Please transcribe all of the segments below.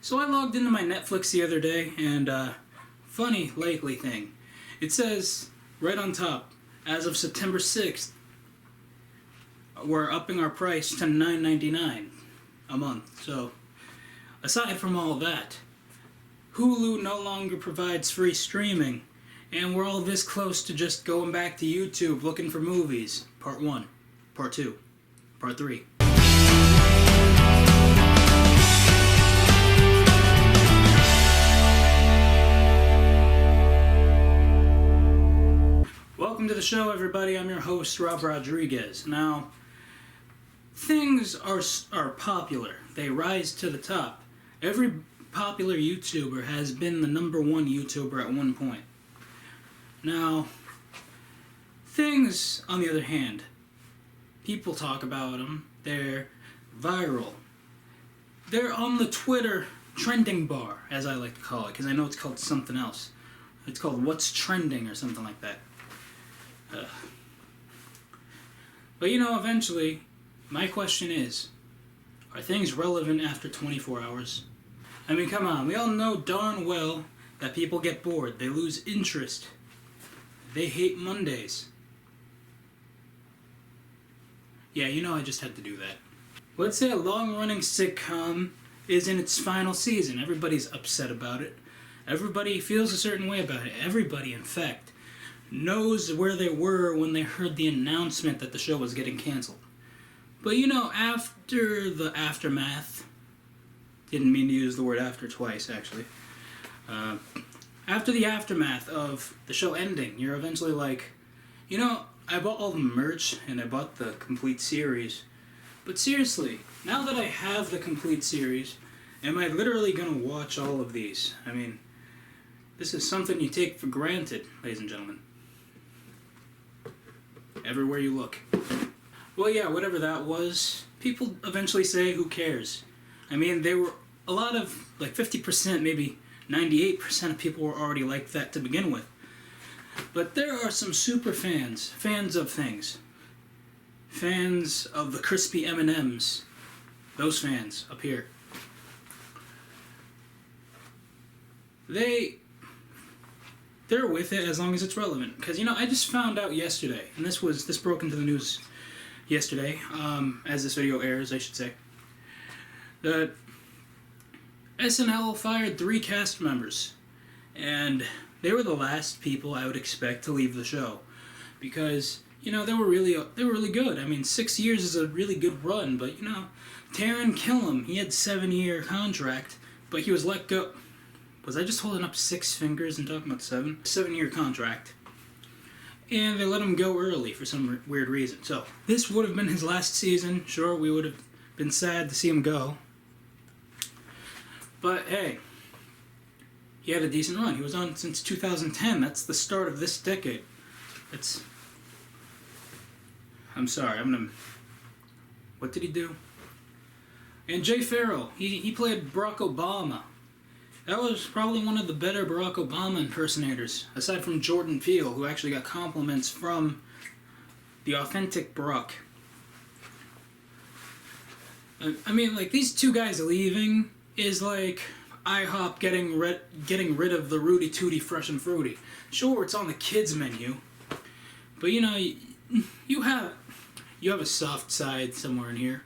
So I logged into my Netflix the other day, and funny likely thing. It says right on top, as of September 6th, we're upping our price to $9.99 a month. So aside from all that, Hulu no longer provides free streaming, and we're all this close to just going back to YouTube looking for movies. Part 1, Part 2, Part 3. Welcome to the show, everybody. I'm your host, Rob Rodriguez. Now, things are popular. They rise to the top. Every popular YouTuber has been the number one YouTuber at one point. Now, things, on the other hand, people talk about them. They're viral. They're on the Twitter trending bar, as I like to call it, because I know it's called something else. It's called What's Trending or something like that. But eventually, my question is, are things relevant after 24 hours? I mean, come on, we all know darn well that people get bored, they lose interest, they hate Mondays. Yeah, I just had to do that. Let's say a long-running sitcom is in its final season. Everybody's upset about it. Everybody feels a certain way about it. Everybody, in fact, knows where they were when they heard the announcement that the show was getting canceled. But after the aftermath, didn't mean to use the word after twice, actually. After the aftermath of the show ending, you're eventually like, I bought all the merch and I bought the complete series. But seriously, now that I have the complete series, am I literally going to watch all of these? I mean, this is something you take for granted, ladies and gentlemen. Everywhere you look. Well, yeah, whatever that was, people eventually say, who cares? I mean, they were a lot of, 50%, maybe 98% of people were already like that to begin with. But there are some super fans of things. Fans of the crispy M&Ms. Those fans up here. They're with it as long as it's relevant. Because, I just found out yesterday, and this broke into the news yesterday, as this video airs, I should say, that SNL fired 3 cast members. And they were the last people I would expect to leave the show. Because, they were really good. I mean, 6 years is a really good run, but, Taran Killam, he had 7-year contract, but he was let go. Was I just holding up 6 fingers and talking about 7? 7-year contract. And they let him go early for some weird reason. So, this would have been his last season. Sure, we would have been sad to see him go. But, hey, he had a decent run. He was on since 2010. That's the start of this decade. I'm sorry, what did he do? And Pharoah, he played Barack Obama. That was probably one of the better Barack Obama impersonators, aside from Jordan Peele, who actually got compliments from the authentic Barack. I mean, these two guys leaving is like IHOP getting rid of the Rudy Tooty Fresh and Fruity. Sure, it's on the kids menu, but you have a soft side somewhere in here,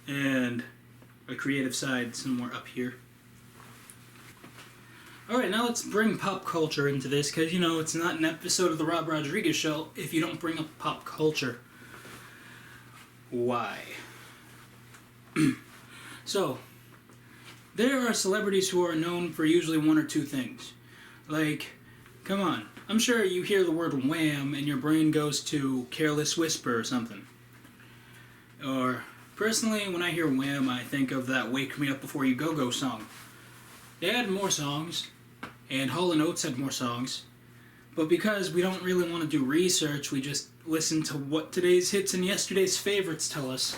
and a creative side somewhere up here. Alright, now let's bring pop culture into this, because, it's not an episode of the Rob Rodriguez Show if you don't bring up pop culture. Why? So, there are celebrities who are known for usually one or two things. Come on, I'm sure you hear the word wham and your brain goes to Careless Whisper or something. Or, personally, when I hear wham, I think of that Wake Me Up Before You Go-Go song. They had more songs, and Hall & Oates had more songs, but because we don't really want to do research, we just listen to what today's hits and yesterday's favorites tell us,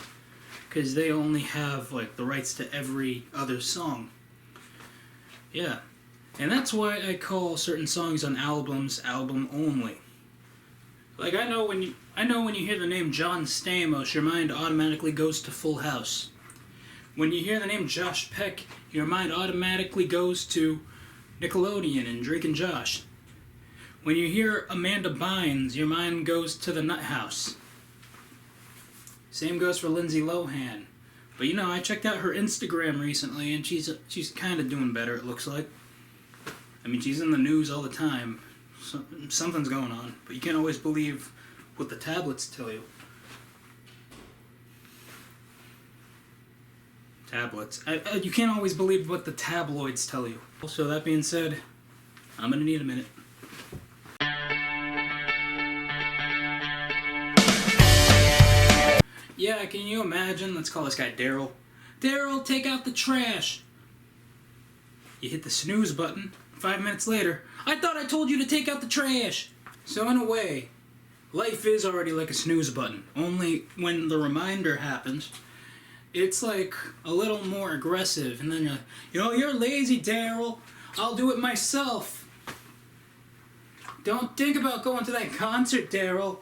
because they only have, the rights to every other song. Yeah, and that's why I call certain songs on albums album only. I know when you hear the name John Stamos, your mind automatically goes to Full House. When you hear the name Josh Peck, your mind automatically goes to Nickelodeon and Drake and Josh. When you hear Amanda Bynes, your mind goes to the Nut House. Same goes for Lindsay Lohan. But you know, I checked out her Instagram recently, and she's kind of doing better, it looks like. I mean, she's in the news all the time. So, something's going on, but you can't always believe what the tablets tell you. Tablets. You can't always believe what the tabloids tell you. So that being said, I'm gonna need a minute. Yeah, can you imagine? Let's call this guy Daryl. Daryl, take out the trash. You hit the snooze button. 5 minutes later, I thought I told you to take out the trash. So in a way, life is already like a snooze button. Only when the reminder happens, it's like a little more aggressive. And then you're like, you're lazy, Daryl. I'll do it myself. Don't think about going to that concert, Daryl.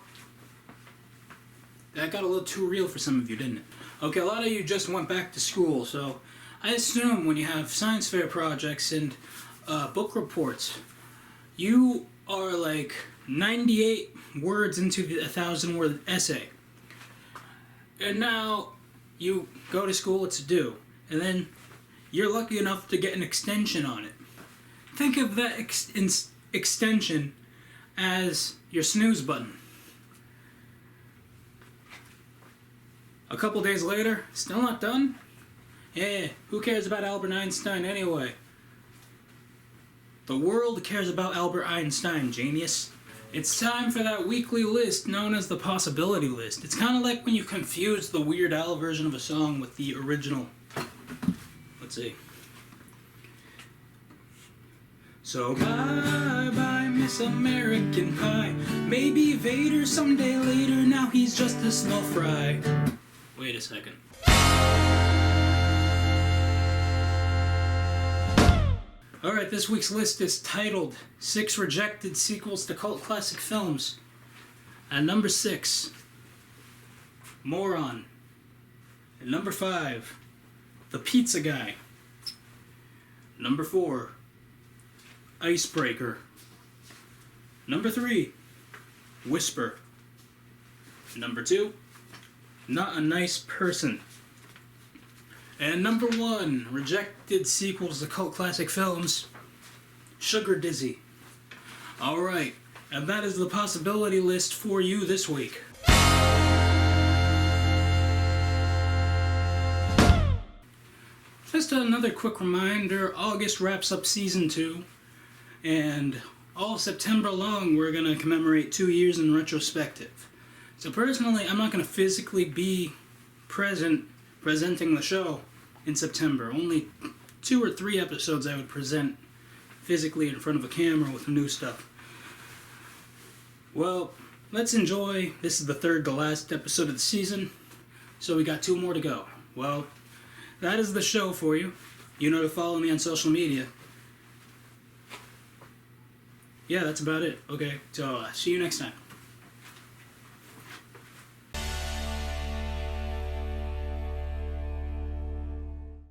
That got a little too real for some of you, didn't it? Okay, a lot of you just went back to school, so I assume when you have science fair projects and book reports, you are like 98 words into the 1,000-word essay. And now you go to school, it's due, and then you're lucky enough to get an extension on it. Think of that extension as your snooze button. A couple days later, still not done? Yeah, who cares about Albert Einstein anyway? The world cares about Albert Einstein, genius. It's time for that weekly list known as the possibility list. It's kind of like when you confuse the Weird Al version of a song with the original. Let's see. So bye bye Miss American Pie. Maybe Vader someday later, now he's just a small fry. Wait a second. Alright, this week's list is titled 6 Rejected Sequels to Cult Classic Films. At number 6, Moron. At number 5, The Pizza Guy. Number 4, Icebreaker. Number 3, Whisper. Number 2, Not a Nice Person. And number 1, rejected sequels to cult classic films, Sugar Dizzy. Alright, and that is the possibility list for you this week. Just another quick reminder, August wraps up season 2, and all September long we're going to commemorate 2 years in retrospective. So personally, I'm not going to physically be presenting the show in September. Only 2 or 3 episodes I would present physically in front of a camera with new stuff. Well, let's enjoy. This is the 3rd to last episode of the season, so we got 2 more to go. Well, that is the show for you. You know to follow me on social media. Yeah, that's about it. Okay, so see you next time.